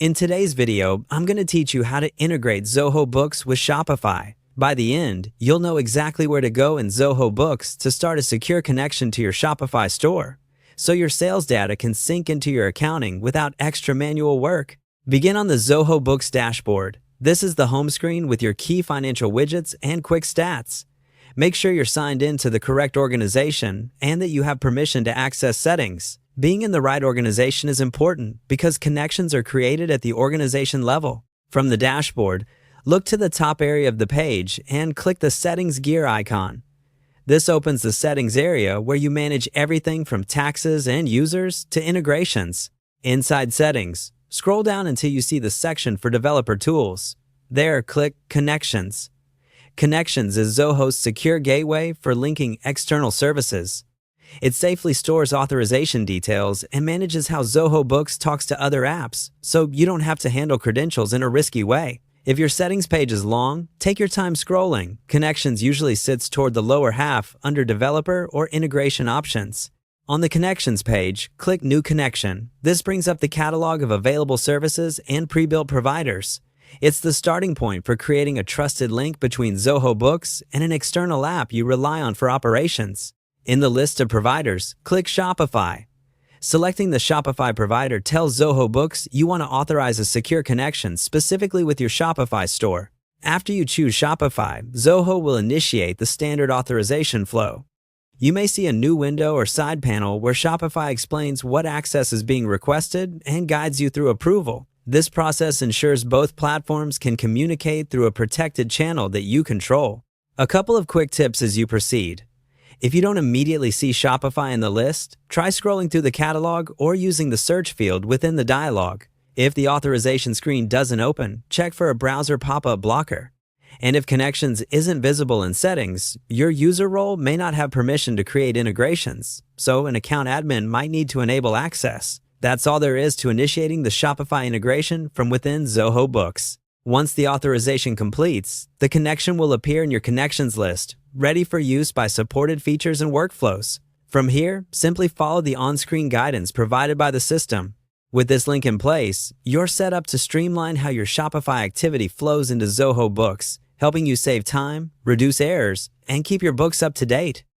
In today's video, I'm going to teach you how to integrate Zoho Books with Shopify. By the end, you'll know exactly where to go in Zoho Books to start a secure connection to your Shopify store, so your sales data can sync into your accounting without extra manual work. Begin on the Zoho Books dashboard. This is the home screen with your key financial widgets and quick stats. Make sure you're signed in to the correct organization and that you have permission to access settings. Being in the right organization is important because connections are created at the organization level. From the dashboard, look to the top area of the page and click the Settings gear icon. This opens the Settings area where you manage everything from taxes and users to integrations. Inside Settings, scroll down until you see the section for Developer Tools. There, click Connections. Connections is Zoho's secure gateway for linking external services. It safely stores authorization details and manages how Zoho Books talks to other apps, so you don't have to handle credentials in a risky way. If your settings page is long, take your time scrolling. Connections usually sits toward the lower half under Developer or Integration options. On the Connections page, click New Connection. This brings up the catalog of available services and pre-built providers. It's the starting point for creating a trusted link between Zoho Books and an external app you rely on for operations. In the list of providers, click Shopify. Selecting the Shopify provider tells Zoho Books you want to authorize a secure connection specifically with your Shopify store. After you choose Shopify, Zoho will initiate the standard authorization flow. You may see a new window or side panel where Shopify explains what access is being requested and guides you through approval. This process ensures both platforms can communicate through a protected channel that you control. A couple of quick tips as you proceed. If you don't immediately see Shopify in the list, try scrolling through the catalog or using the search field within the dialog. If the authorization screen doesn't open, check for a browser pop-up blocker. And if Connections isn't visible in settings, your user role may not have permission to create integrations, so an account admin might need to enable access. That's all there is to initiating the Shopify integration from within Zoho Books. Once the authorization completes, the connection will appear in your connections list, ready for use by supported features and workflows. From here, simply follow the on-screen guidance provided by the system. With this link in place, you're set up to streamline how your Shopify activity flows into Zoho Books, helping you save time, reduce errors, and keep your books up to date.